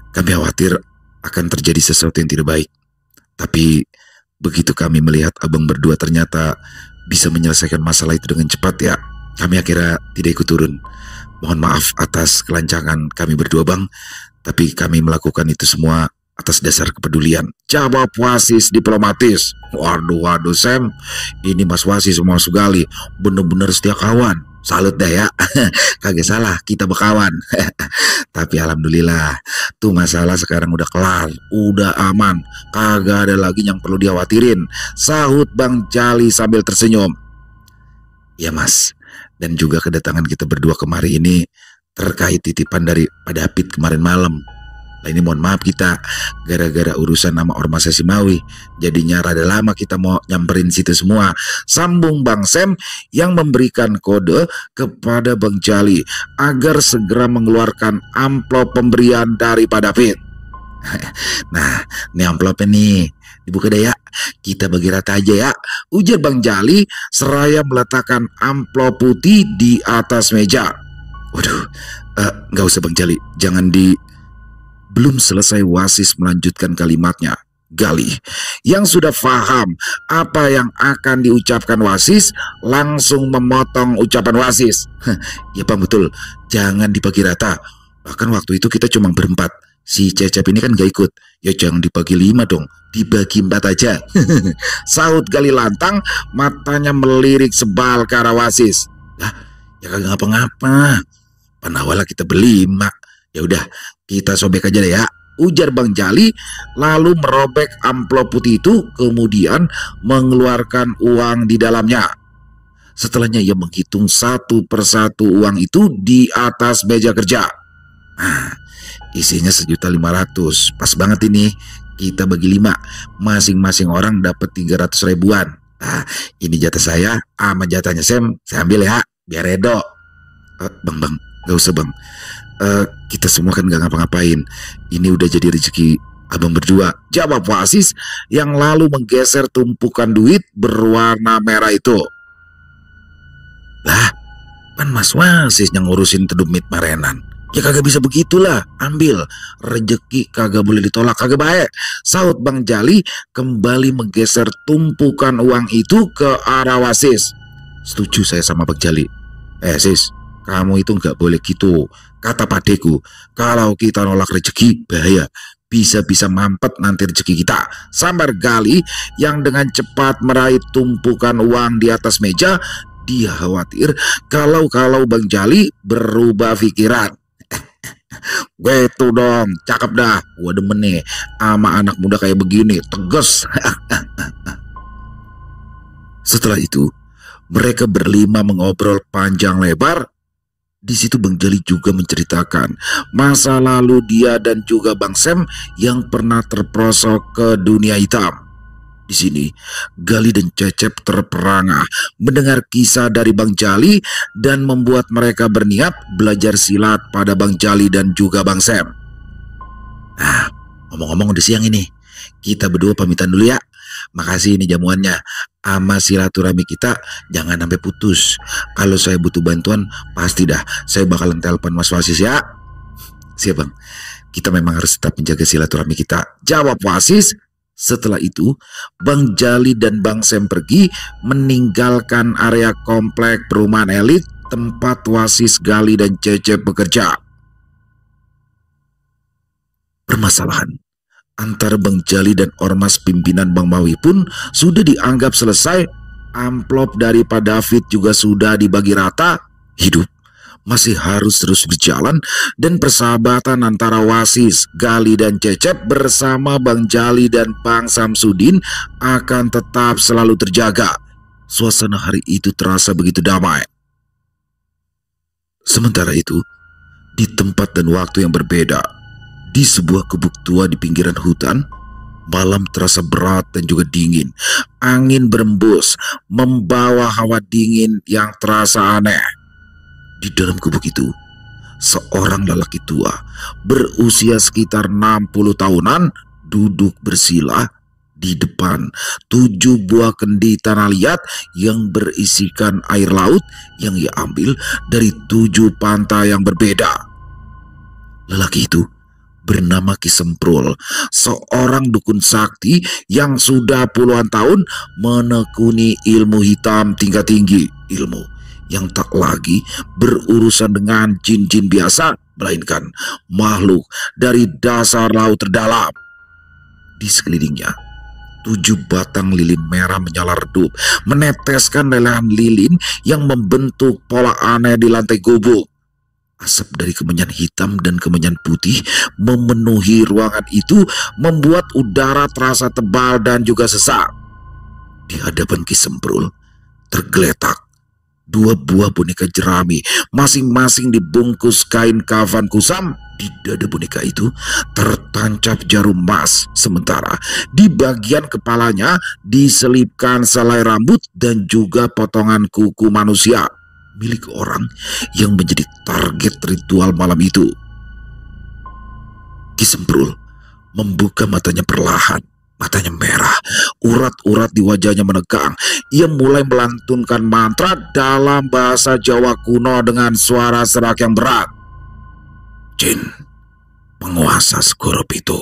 kami khawatir akan terjadi sesuatu yang tidak baik. Tapi begitu kami melihat abang berdua ternyata bisa menyelesaikan masalah itu dengan cepat ya, kami akhirnya tidak ikut turun. Mohon maaf atas kelancangan kami berdua Bang. Tapi kami melakukan itu semua atas dasar kepedulian. Jawab Wasis diplomatis. Waduh Sam, ini Mas Wasis sama Mas Gali bener-bener setia kawan. Salut dah ya. Kagak salah, kita berkawan. Tapi alhamdulillah tuh masalah sekarang udah kelar, udah aman, kagak ada lagi yang perlu dikhawatirin. Sahut Bang Jali sambil tersenyum. Ya Mas, dan juga kedatangan kita berdua kemari ini terkait titipan dari Pak David kemarin malam. Nah ini mohon maaf kita gara-gara urusan nama Ormas Simawi, jadinya rada lama kita mau nyamperin situ semua. Sambung Bang Sam yang memberikan kode kepada Bang Jali agar segera mengeluarkan amplop pemberian dari Pak David. Nah ini amplopnya nih, dibuka deh ya, kita bagi rata aja ya, ujar Bang Jali seraya meletakkan amplop putih di atas meja. Waduh, nggak usah Bang Jali, jangan di... Belum selesai Wasis melanjutkan kalimatnya, Gali yang sudah paham apa yang akan diucapkan Wasis langsung memotong ucapan Wasis. Ya Bang betul, jangan dibagi rata. Bahkan waktu itu kita cuma berempat. Si Cecep ini kan gak ikut. Ya jangan dibagi 5 dong, dibagi 4 aja. Sahut Gali lantang, matanya melirik sebal ke arah Wasis. Lah, ya kagak ngapa-ngapa. Panawala kita berlima. Ya udah, kita sobek aja deh ya, ujar Bang Jali lalu merobek amplop putih itu kemudian mengeluarkan uang di dalamnya. Setelahnya ia menghitung satu persatu uang itu di atas meja kerja. Nah, isinya 1.500.000. Pas banget ini, kita bagi 5, masing-masing orang dapat 300 ribuan. Nah, ini jatah saya sama jatahnya Sam, saya ambil ya, biar redo. Bang, gak usah Bang. Kita semua kan gak ngapa-ngapain. Ini udah jadi rezeki abang berdua, jawab Wasis yang lalu menggeser tumpukan duit berwarna merah itu. Lah, kan Mas Wasis yang ngurusin tedumit marenan. Ya kagak bisa begitulah, ambil. Rezeki kagak boleh ditolak, kagak baik. Sahut Bang Jali kembali menggeser tumpukan uang itu ke arah Wasis. Setuju saya sama Bang Jali. Sis, kamu itu nggak boleh gitu. Kata padeku, kalau kita nolak rezeki bahaya. Bisa-bisa mampet nanti rezeki kita. Sambar Gali yang dengan cepat meraih tumpukan uang di atas meja. Dia khawatir kalau Bang Jali berubah pikiran. Gitu dong, cakep dah. Gua demen nih sama anak muda kayak begini, tegas. Setelah itu, mereka berlima mengobrol panjang lebar. Di situ Bang Jali juga menceritakan masa lalu dia dan juga Bang Sam yang pernah terperosok ke dunia hitam. Di sini, Gali dan Cecep terperangah mendengar kisah dari Bang Jali dan membuat mereka berniat belajar silat pada Bang Jali dan juga Bang Sam. Nah, ngomong-ngomong udah siang ini, kita berdua pamitan dulu ya. Makasih ini jamuannya. Ama silaturahmi kita jangan sampai putus. Kalau saya butuh bantuan, pasti dah saya bakalan telepon Mas Wasis ya. Siap Bang, kita memang harus tetap menjaga silaturahmi kita, jawab Wasis. Setelah itu, Bang Jali dan Bang Sam pergi meninggalkan area komplek perumahan elit tempat Wasis, Gali dan Cecep bekerja. Permasalahan antara Bang Jali dan ormas pimpinan Bang Mawi pun sudah dianggap selesai. Amplop dari Pak David juga sudah dibagi rata. Hidup masih harus terus berjalan dan persahabatan antara Wasis, Gali dan Cecep bersama Bang Jali dan Bang Samsudin akan tetap selalu terjaga. Suasana hari itu terasa begitu damai. Sementara itu, di tempat dan waktu yang berbeda, di sebuah gubuk tua di pinggiran hutan, malam terasa berat dan juga dingin. Angin berembus, membawa hawa dingin yang terasa aneh. Di dalam gubuk itu, seorang lelaki tua berusia sekitar 60 tahunan duduk bersila di depan 7 buah kendi tanah liat yang berisikan air laut yang ia ambil dari 7 pantai yang berbeda. Lelaki itu bernama Ki Semprul, seorang dukun sakti yang sudah puluhan tahun menekuni ilmu hitam tingkat tinggi, ilmu yang tak lagi berurusan dengan jin-jin biasa, melainkan makhluk dari dasar laut terdalam. Di sekelilingnya, 7 batang lilin merah menyala redup, meneteskan lelehan lilin yang membentuk pola aneh di lantai gubuk. Asap dari kemenyan hitam dan kemenyan putih memenuhi ruangan itu, membuat udara terasa tebal dan juga sesak. Di hadapan Ki Semprul tergeletak 2 buah boneka jerami, masing-masing dibungkus kain kafan kusam. Di dada boneka itu tertancap jarum emas, sementara di bagian kepalanya diselipkan selai rambut dan juga potongan kuku manusia milik orang yang menjadi target ritual malam itu. Ki Semprul membuka matanya perlahan. Matanya merah, urat-urat di wajahnya menegang. Ia mulai melantunkan mantra dalam bahasa Jawa kuno dengan suara serak yang berat. Jin, penguasa segoro pitu,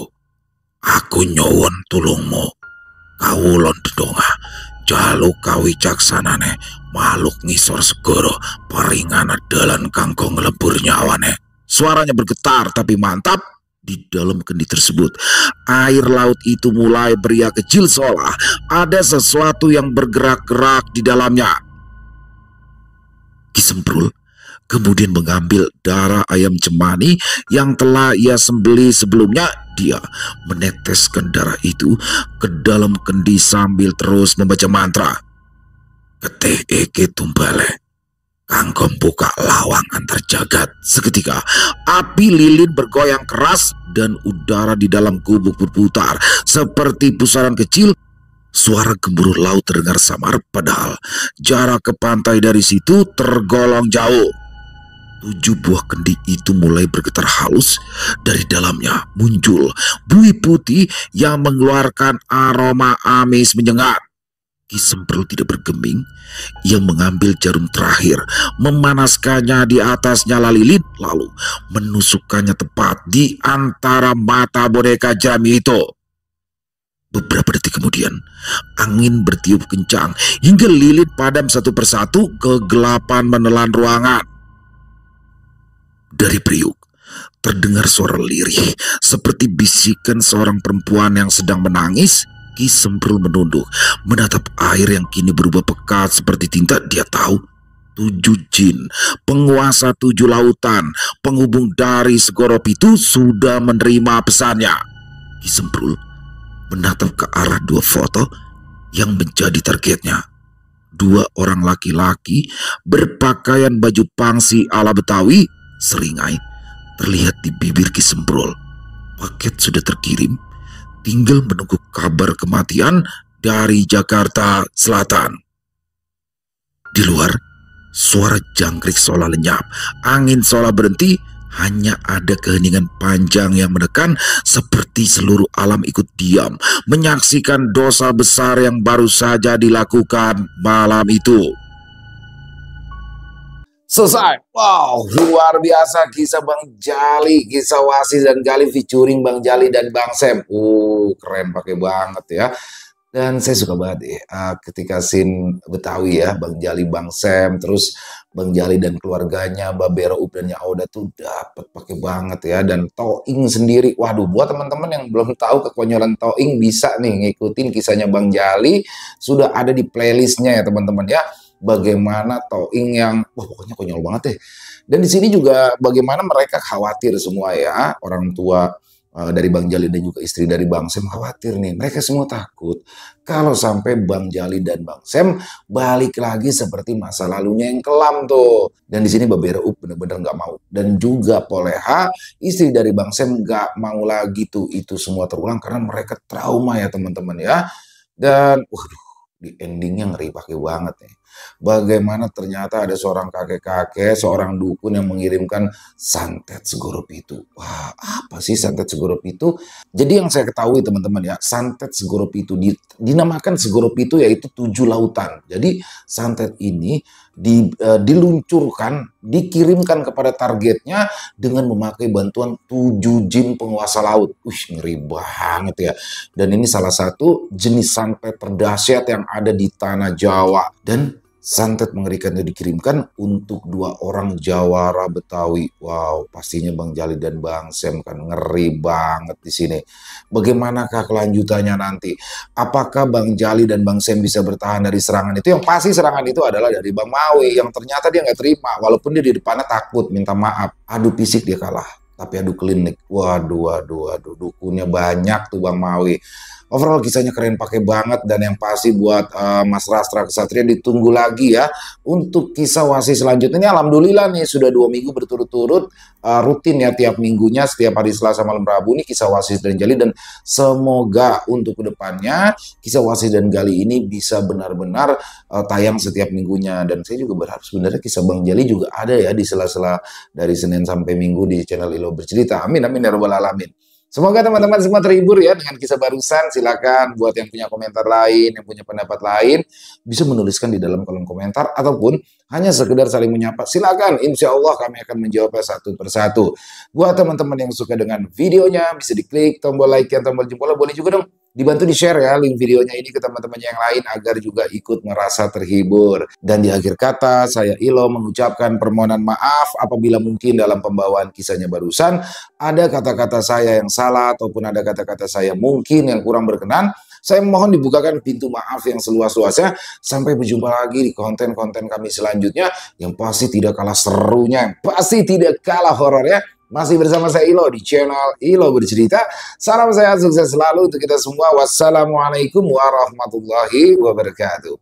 aku nyuwun tulungmu. Kawulon dedonga, jaluk kawicaksanane, makhluk ngisor segoro, paringana dalan kanggo ngelebur nyawane. Suaranya bergetar tapi mantap. Di dalam kendi tersebut, air laut itu mulai beriak kecil seolah ada sesuatu yang bergerak-gerak di dalamnya. Ki Semprul kemudian mengambil darah ayam cemani yang telah ia sembelih sebelumnya. Dia meneteskan darah itu ke dalam kendi sambil terus membaca mantra. Keteh eke tumbale, kanggo buka lawang antar jagat. Seketika api lilin bergoyang keras dan udara di dalam gubuk berputar seperti pusaran kecil. Suara gemuruh laut terdengar samar, padahal jarak ke pantai dari situ tergolong jauh. 7 buah kendi itu mulai bergetar halus. Dari dalamnya muncul buih putih yang mengeluarkan aroma amis menyengat. Ki Semprul tidak bergeming. Ia mengambil jarum terakhir, memanaskannya di atas nyala lilin, lalu menusukkannya tepat di antara mata boneka jerami itu. Beberapa detik kemudian, angin bertiup kencang hingga lilin padam satu persatu, kegelapan menelan ruangan. Dari periuk, terdengar suara lirih, seperti bisikan seorang perempuan yang sedang menangis. Ki Semprul menunduk, menatap air yang kini berubah pekat seperti tinta. Dia tahu, 7 jin, penguasa 7 lautan, penghubung dari Segoro Pitu sudah menerima pesannya. Ki Semprul menatap ke arah 2 foto yang menjadi targetnya. 2 orang laki-laki berpakaian baju pangsi ala Betawi. Seringai terlihat di bibir Ki Semprul. Paket sudah terkirim, tinggal menunggu kabar kematian dari Jakarta Selatan. Di luar, suara jangkrik seolah lenyap, angin seolah berhenti. Hanya ada keheningan panjang yang menekan, seperti seluruh alam ikut diam menyaksikan dosa besar yang baru saja dilakukan malam itu.
Selesai. Wow, luar biasa kisah Bang Jali, kisah Wasis dan Gali featuring Bang Jali dan Bang Sam. Keren pakai banget ya. Dan saya suka banget ketika scene Betawi ya, Bang Jali, Bang Sam, terus Bang Jali dan keluarganya, Mbak Beroup dan Auda tuh dapat pakai banget ya. Dan Toing sendiri, waduh, buat teman-teman yang belum tahu kekonyolan Toing bisa nih ngikutin kisahnya Bang Jali, sudah ada di playlistnya ya teman-teman ya. Bagaimana Toing yang, wah pokoknya konyol banget deh. Dan di sini juga bagaimana mereka khawatir semua ya, orang tua dari Bang Jali dan juga istri dari Bang Sam khawatir nih. Mereka semua takut kalau sampai Bang Jali dan Bang Sam balik lagi seperti masa lalunya yang kelam tuh. Dan di sini Mbak Beroup bener-bener nggak mau. Dan juga Poleha, istri dari Bang Sam, nggak mau lagi tuh itu semua terulang karena mereka trauma ya teman-teman ya. Dan waduh, di endingnya ngeri pakai banget nih. Bagaimana ternyata ada seorang kakek-kakek, seorang dukun yang mengirimkan santet Segoro Pitu. Wah, apa sih santet Segoro Pitu? Jadi yang saya ketahui teman-teman ya, santet Segoro Pitu dinamakan Segoro Pitu yaitu 7 lautan. Jadi santet ini diluncurkan, dikirimkan kepada targetnya dengan memakai bantuan 7 jin penguasa laut. Ngeri banget ya. Dan ini salah satu jenis santet terdahsyat yang ada di tanah Jawa. Dan santet mengerikan itu dikirimkan untuk 2 orang jawara Betawi. Wow, pastinya Bang Jali dan Bang Sam kan ngeri banget di sini. Bagaimanakah kelanjutannya nanti? Apakah Bang Jali dan Bang Sam bisa bertahan dari serangan itu? Yang pasti serangan itu adalah dari Bang Mawi yang ternyata dia nggak terima. Walaupun dia di depannya takut minta maaf. Adu fisik dia kalah, tapi adu klinik. Waduh, dukunnya banyak tuh Bang Mawi. Overall kisahnya keren pakai banget, dan yang pasti buat Mas Rastra Kesatria ditunggu lagi ya untuk kisah Wasis selanjutnya. Ini alhamdulillah nih sudah 2 minggu berturut-turut rutin ya tiap minggunya, setiap hari Selasa malam Rabu nih kisah Wasis dan Jali, dan semoga untuk kedepannya kisah Wasis dan Gali ini bisa benar-benar tayang setiap minggunya. Dan saya juga berharap sebenarnya kisah Bang Jali juga ada ya di sela-sela dari Senin sampai Minggu di channel Ilo Bercerita. Amin amin ya rabbal alamin. Semoga teman-teman semua terhibur ya dengan kisah barusan. Silakan buat yang punya komentar lain, yang punya pendapat lain, bisa menuliskan di dalam kolom komentar, ataupun hanya sekedar saling menyapa. Silakan, insya Allah kami akan menjawabnya satu persatu. Buat teman-teman yang suka dengan videonya, bisa diklik tombol like dan tombol jempol. Boleh juga dong dibantu di-share ya link videonya ini ke teman-teman yang lain agar juga ikut merasa terhibur. Dan di akhir kata, saya Ilo mengucapkan permohonan maaf apabila mungkin dalam pembawaan kisahnya barusan ada kata-kata saya yang salah ataupun ada kata-kata saya mungkin yang kurang berkenan. Saya mohon dibukakan pintu maaf yang seluas-luasnya. Sampai berjumpa lagi di konten-konten kami selanjutnya yang pasti tidak kalah serunya, yang pasti tidak kalah horornya. Masih bersama saya Ilo di channel Ilo Bercerita. Salam sehat, sukses selalu untuk kita semua. Wassalamualaikum warahmatullahi wabarakatuh.